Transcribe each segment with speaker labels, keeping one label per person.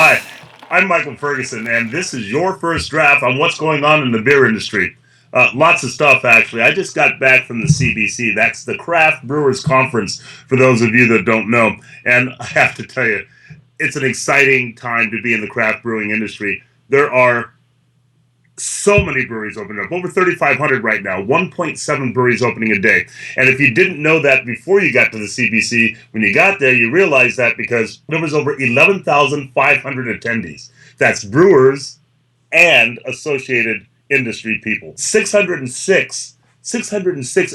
Speaker 1: Hi, I'm Michael Ferguson, and this is your first draft on what's going on in the beer industry. Lots of stuff, actually. I just got back from the CBC. That's the Craft Brewers Conference, for those of you that don't know. And I have to tell you, it's an exciting time to be in the craft brewing industry. There are so many breweries opening up, over 3,500 right now, 1.7 breweries opening a day. And if you didn't know that before you got to the CBC, when you got there, you realized that because there was over 11,500 attendees. That's brewers and associated industry people. 606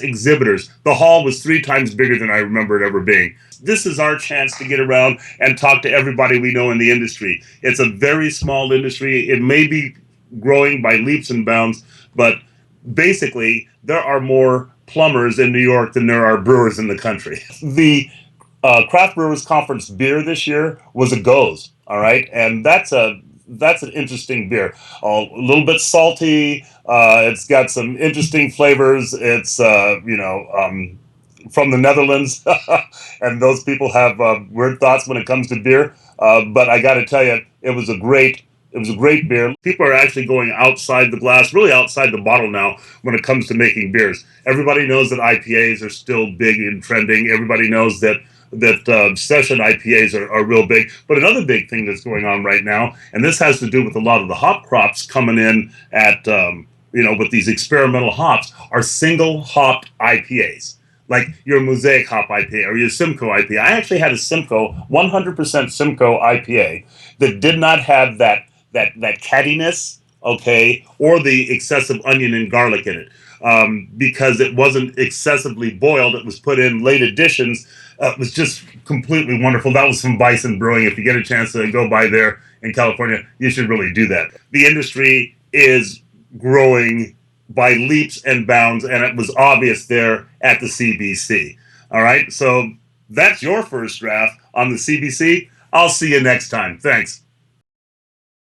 Speaker 1: exhibitors. The hall was 3 times bigger than I remember it ever being. This is our chance to get around and talk to everybody we know in the industry. It's a very small industry. It may be growing by leaps and bounds, but basically there are more plumbers in New York than there are brewers in the country. The Craft Brewers Conference beer this year was a Gose, all right? And that's an interesting beer. A little bit salty. It's got some interesting flavors. It's from the Netherlands, and those people have weird thoughts when it comes to beer. But I got to tell you, it was a great beer. People are actually going outside the glass, really outside the bottle now when it comes to making beers. Everybody knows that IPAs are still big and trending. Everybody knows that session IPAs are real big. But another big thing that's going on right now, and this has to do with a lot of the hop crops coming in at, with these experimental hops, are single hopped IPAs. Like your Mosaic hop IPA or your Simcoe IPA. I actually had a Simcoe, 100% Simcoe IPA that did not have that cattiness, okay, or the excessive onion and garlic in it, because it wasn't excessively boiled. It was put in late additions. It was just completely wonderful. That was from Bison Brewing. If you get a chance to go by there in California, you should really do that. The industry is growing by leaps and bounds, and it was obvious there at the CBC. All right, so that's your first draft on the CBC. I'll see you next time. Thanks.